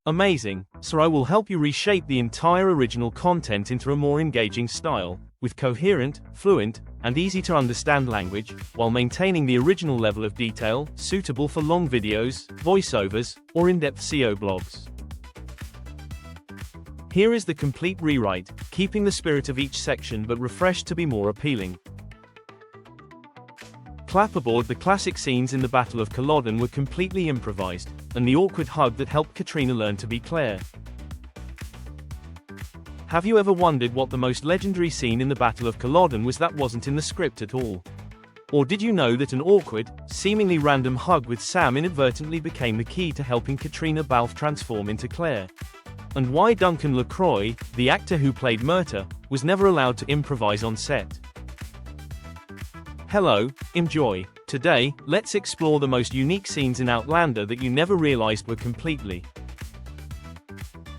Amazing, so I will help you reshape the entire original content into a more engaging style, with coherent, fluent, and easy-to-understand language, while maintaining the original level of detail, suitable for long videos, voiceovers, or in-depth SEO blogs. Here is the complete rewrite, keeping the spirit of each section but refreshed to be more appealing. Clapperboard: the classic scenes in the Battle of Culloden were completely improvised, and the awkward hug that helped Katrina learn to be Claire. Have you ever wondered what the most legendary scene in the Battle of Culloden was that wasn't in the script at all? Or did you know that an awkward, seemingly random hug with Sam inadvertently became the key to helping Katrina Balfe transform into Claire? And why Duncan LaCroix, the actor who played Murta, was never allowed to improvise on set? Hello, enjoy. Today, let's explore the most unique scenes in Outlander that you never realized were completely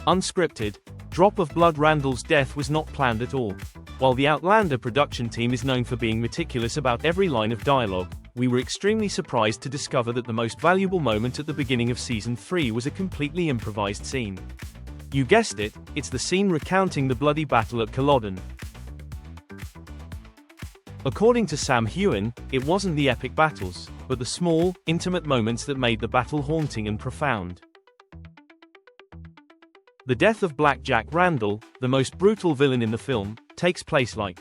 unscripted. Drop of Blood: Randall's death was not planned at all. While the Outlander production team is known for being meticulous about every line of dialogue, we were extremely surprised to discover that the most valuable moment at the beginning of Season 3 was a completely improvised scene. You guessed it, it's the scene recounting the bloody battle at Culloden. According to Sam Heughan, it wasn't the epic battles, but the small, intimate moments that made the battle haunting and profound. The death of Black Jack Randall, the most brutal villain in the film, takes place like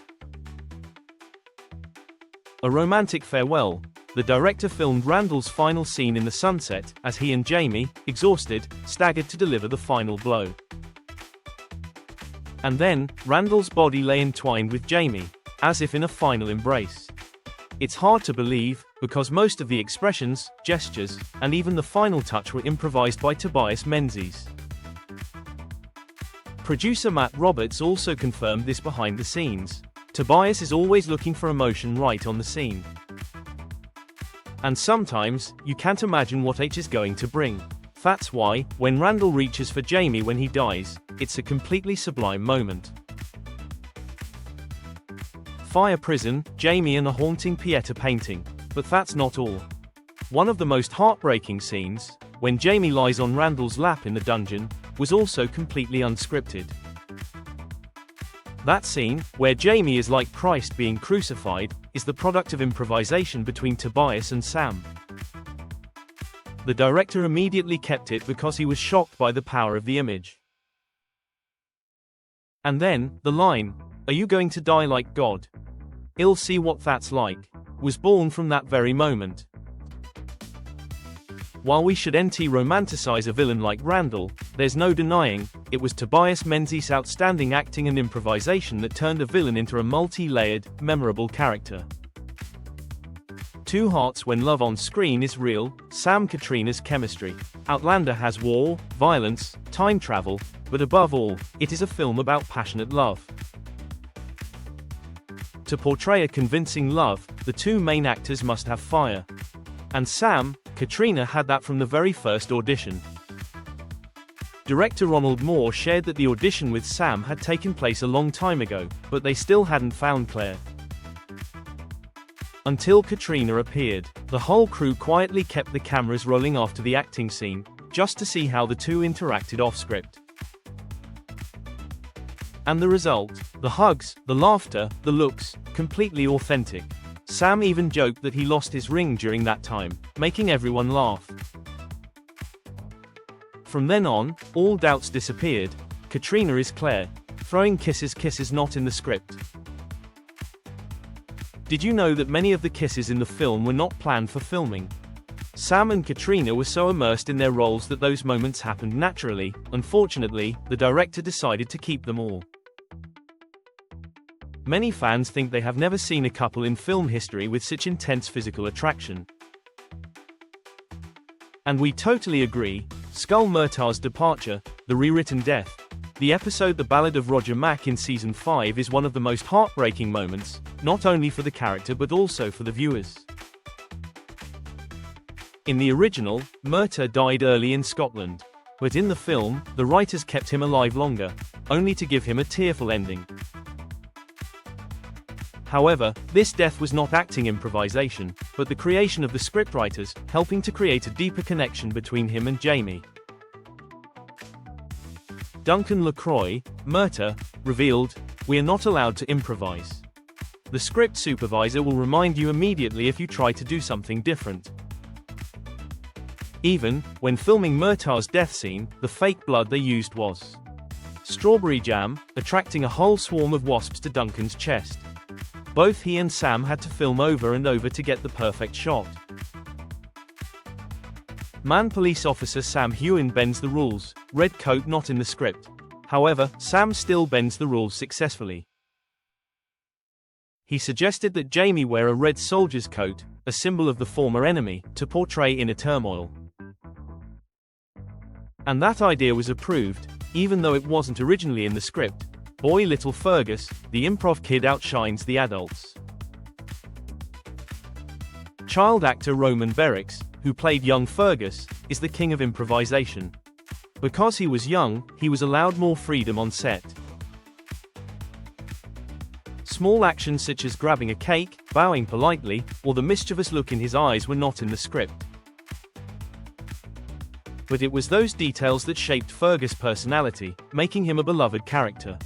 a romantic farewell. The director filmed Randall's final scene in the sunset, as he and Jamie, exhausted, staggered to deliver the final blow. And then, Randall's body lay entwined with Jamie, as if in a final embrace. It's hard to believe, because most of the expressions, gestures, and even the final touch were improvised by Tobias Menzies. Producer Matt Roberts also confirmed this behind the scenes. Tobias is always looking for emotion right on the scene. And sometimes, you can't imagine what H is going to bring. That's why, when Randall reaches for Jamie when he dies, it's a completely sublime moment. Fire prison, Jamie and a haunting Pieta painting. But that's not all. One of the most heartbreaking scenes, when Jamie lies on Randall's lap in the dungeon, was also completely unscripted. That scene, where Jamie is like Christ being crucified, is the product of improvisation between Tobias and Sam. The director immediately kept it because he was shocked by the power of the image. And then, the line, "Are you going to die like God? I'll see what that's like," was born from that very moment. While we should romanticize a villain like Randall, there's no denying, it was Tobias Menzies' outstanding acting and improvisation that turned a villain into a multi-layered, memorable character. Two hearts when love on screen is real. Sam-Katrina's chemistry. Outlander has war, violence, time travel, but above all, it is a film about passionate love. To portray a convincing love, the two main actors must have fire. And Katrina had that from the very first audition. Director Ronald Moore shared that the audition with Sam had taken place a long time ago, but they still hadn't found Claire. Until Katrina appeared, the whole crew quietly kept the cameras rolling after the acting scene, just to see how the two interacted off-script. And the result? The hugs, the laughter, the looks, completely authentic. Sam even joked that he lost his ring during that time, making everyone laugh. From then on, all doubts disappeared. Katrina is Claire. Throwing kisses not in the script. Did you know that many of the kisses in the film were not planned for filming? Sam and Katrina were so immersed in their roles that those moments happened naturally. Unfortunately, the director decided to keep them all. Many fans think they have never seen a couple in film history with such intense physical attraction. And we totally agree. Skull Murtaugh's departure, the rewritten death. The episode The Ballad of Roger Mack in Season 5 is one of the most heartbreaking moments, not only for the character but also for the viewers. In the original, Murtagh died early in Scotland. But in the film, the writers kept him alive longer, only to give him a tearful ending. However, this death was not acting improvisation, but the creation of the scriptwriters, helping to create a deeper connection between him and Jamie. Duncan LaCroix, Murta, revealed, "We are not allowed to improvise. The script supervisor will remind you immediately if you try to do something different." Even when filming Murtaugh's death scene, the fake blood they used was strawberry jam, attracting a whole swarm of wasps to Duncan's chest. Both he and Sam had to film over and over to get the perfect shot. Man police officer Sam Heughan bends the rules, red coat not in the script. However, Sam still bends the rules successfully. He suggested that Jamie wear a red soldier's coat, a symbol of the former enemy, to portray inner turmoil. And that idea was approved, even though it wasn't originally in the script. Boy little Fergus, the improv kid outshines the adults. Child actor Roman Berricks, who played young Fergus, is the king of improvisation. Because he was young, he was allowed more freedom on set. Small actions such as grabbing a cake, bowing politely, or the mischievous look in his eyes were not in the script. But it was those details that shaped Fergus' personality, making him a beloved character.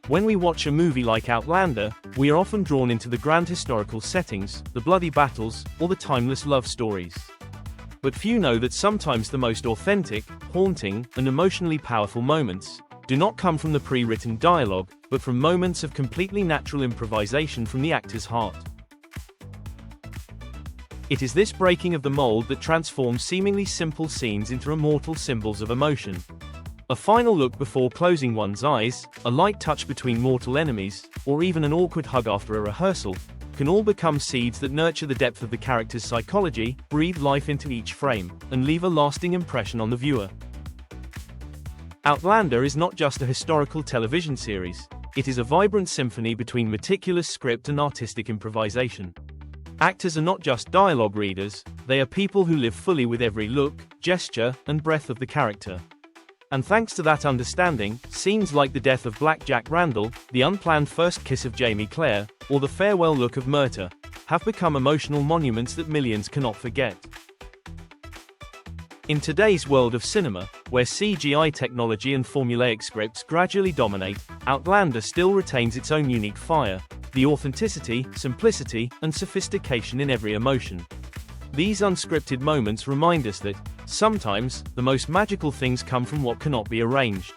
When we watch a movie like Outlander, we are often drawn into the grand historical settings, the bloody battles, or the timeless love stories. But few know that sometimes the most authentic, haunting, and emotionally powerful moments do not come from the pre-written dialogue, but from moments of completely natural improvisation from the actor's heart. It is this breaking of the mold that transforms seemingly simple scenes into immortal symbols of emotion. A final look before closing one's eyes, a light touch between mortal enemies, or even an awkward hug after a rehearsal, can all become seeds that nurture the depth of the character's psychology, breathe life into each frame, and leave a lasting impression on the viewer. Outlander is not just a historical television series, it is a vibrant symphony between meticulous script and artistic improvisation. Actors are not just dialogue readers, they are people who live fully with every look, gesture, and breath of the character. And thanks to that understanding, scenes like the death of Black Jack Randall, the unplanned first kiss of Jamie Clare, or the farewell look of Murta, have become emotional monuments that millions cannot forget. In today's world of cinema, where CGI technology and formulaic scripts gradually dominate, Outlander still retains its own unique fire, the authenticity, simplicity, and sophistication in every emotion. These unscripted moments remind us that, sometimes, the most magical things come from what cannot be arranged.